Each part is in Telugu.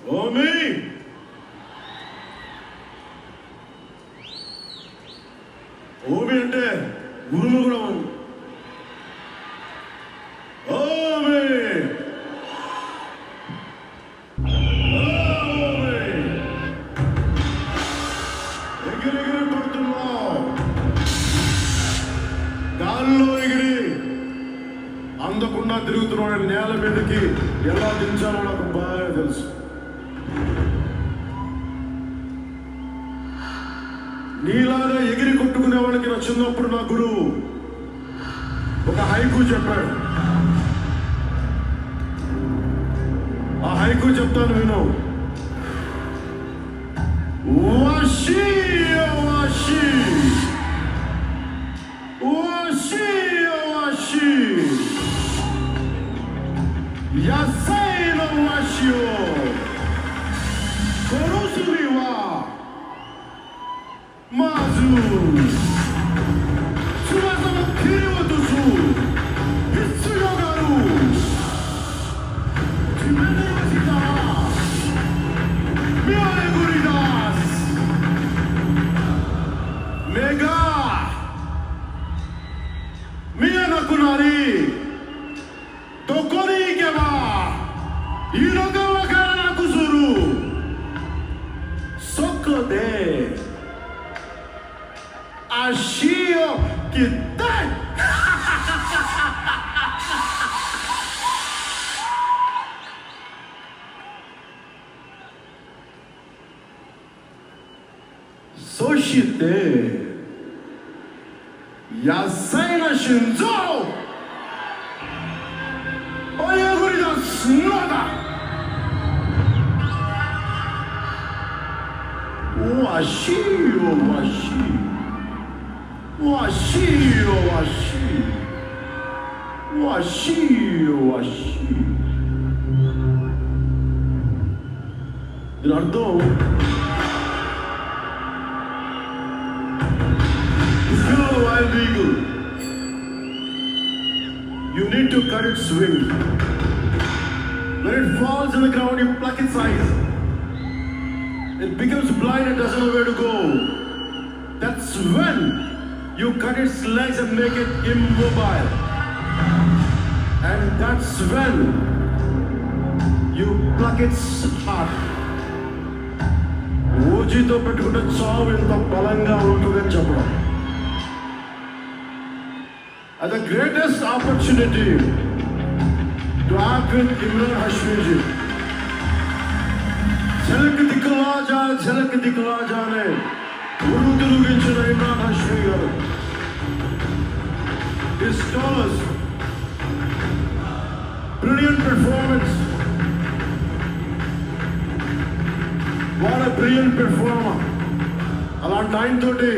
ఓమి ఓమి అంటే ఉరుము కూడా ఉంది. ఓమి ఎగిరెగిరి పడుతున్నావు, గాల్లో ఎగిరి అందకుండా తిరుగుతున్నాడు. నేల మీదకి ఎలా దించాలో నాకు బాగా తెలుసు. నీలాగా ఎగిరి కొట్టుకునే వాళ్ళకి నా చిన్నప్పుడు నా గురువు ఒక హైకు చెప్పాడు. ఆ హైకు చెప్తాను విను. వాషి వాషి వాషి వాషి యాసైన వాషియో కొరుసులివా మాజు సువాసన కిరివతుసు హిస్సుయోగారు చిన్నదేవసిత మియాయ గురిదాస్ mega మియానకునారి తొకొరి కెవా ఇరగవకారణ కుసురు సొక్కదే Achio que tem! Soshite Yasaina Shinzo Oyaguri da Snada Washio Washi Washio, washi, washio, washi. దీని అర్థం wild eagle. You need to cut its wing. When it falls on the ground, you pluck its eyes. It becomes blind and doesn't know where to go. That's when you cut its legs and make it immobile. And that's when you pluck its heart. ఊజితో పెట్టుకుంటే చావు ఎంత బలంగా ఉంటుందని చెప్పడం. And the greatest opportunity to act with Imran Hashmi ji. झलक दिखला जा ने ఉరుదిలుగించిన ఇమ్రాన్ హష్మీ గారు. His stars, brilliant performance. What a brilliant performer. అలాంటి ఆయన తోటి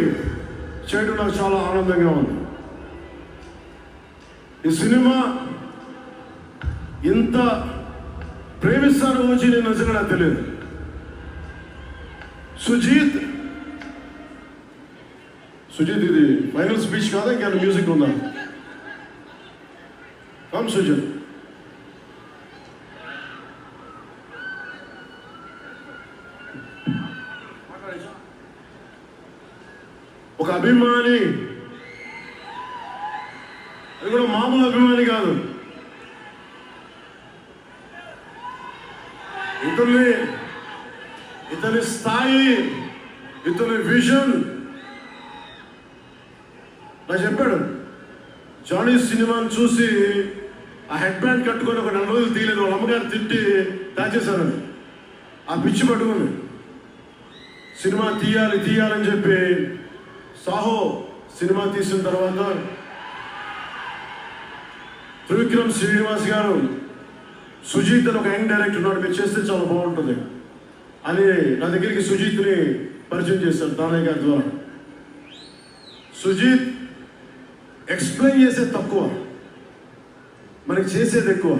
చేయడం నాకు చాలా ఆనందంగా ఉంది. ఈ సినిమా ఇంత ప్రేమిస్తాను వచ్చి నేను నిజంగా నాకు తెలియదు. సుజీత్ ఇది ఫైనల్ స్పీచ్ కాదా, ఇంకా మ్యూజిక్ ఉందా? కమ్ సుజిత్. ఒక అభిమాని, అది కూడా మామూలు అభిమాని కాదు. ఇతని స్థాయి, ఇతని విజన్ నాకు చెప్పాడు. జానీ సినిమాను చూసి ఆ హెడ్ బ్యాండ్ కట్టుకొని ఒక 4 రోజులు తీయలేదు. వాళ్ళ అమ్మగారు తిట్టి దాచేశారని ఆ పిచ్చి పట్టుకుని సినిమా తీయాలని చెప్పి సాహో సినిమా తీసిన తర్వాత త్రివిక్రమ్ శ్రీనివాస్ గారు సుజీత్ అని ఒక యంగ్ డైరెక్టర్ ఉన్నాడు, మీరు చేస్తే చాలా బాగుంటుంది అని నా దగ్గరికి సుజీత్ని పరిచయం చేశారు దానయ్య గారి ద్వారా. సుజీత్ ఎక్స్ప్లెయిన్ చేసేది తక్కువ, మనకి చేసేది ఎక్కువ.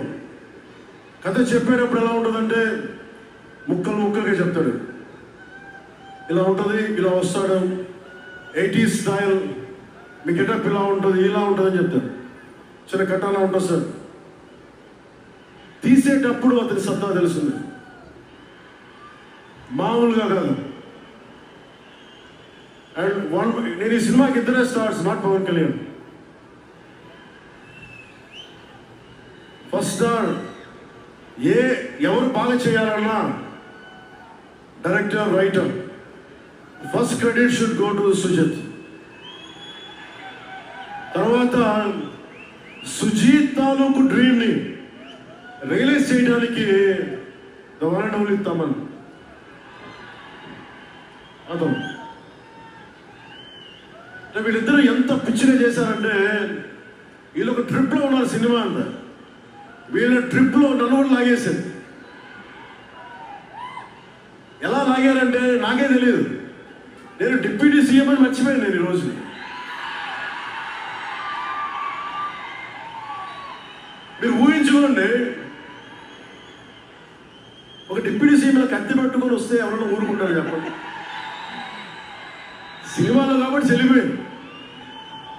కథ చెప్పేటప్పుడు ఎలా ఉంటుందంటే ముక్కలుగా చెప్తాడు. ఇలా ఉంటుంది, ఇలా వస్తాడు, 80s స్టైల్, మీ గెటప్ ఇలా ఉంటుంది, ఇలా ఉంటుందని చెప్తాడు. చిన్న కథ అలా ఉంటుంది సార్. తీసేటప్పుడు అతని సత్తా తెలుస్తుంది. మామూలుగా కాదు. అండ్ నేను ఈ సినిమాకి ఇద్దరే stars, not Pawan Kalyan. First star ఎవరు బాగా చేయాలన్నా director, writer, first credit should go to Sujeeth. తర్వాత సుజీత్ తాలూకు డ్రీమ్ని రియలైజ్ చేయడానికి the one and only Thaman. అతను వీళ్ళిద్దరూ ఎంత పిచ్చిగా చేశారంటే, వీళ్ళు ఒక ట్రిప్లో ఉన్నారు సినిమా అంతా. వీళ్ళ ట్రిప్లో నన్ను కూడా లాగేశారు. ఎలా లాగారంటే నాకే తెలియదు. నేను డిప్యూటీ సీఎం అని మర్చిపోయాను నేను ఈరోజు. మీరు ఊహించుకోండి, ఒక డిప్యూటీ సీఎం కత్తి పట్టుకొని వస్తే ఎవరన్నా ఊరుకుంటారు చెప్పండి? సినిమాలో కాబట్టి చెల్లిపోయింది.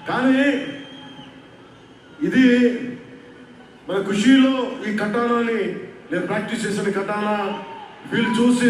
కానీ ఇది మన ఖుషీలో ఈ కటానాని నేను ప్రాక్టీస్ చేసిన కటానా వీళ్ళు చూసి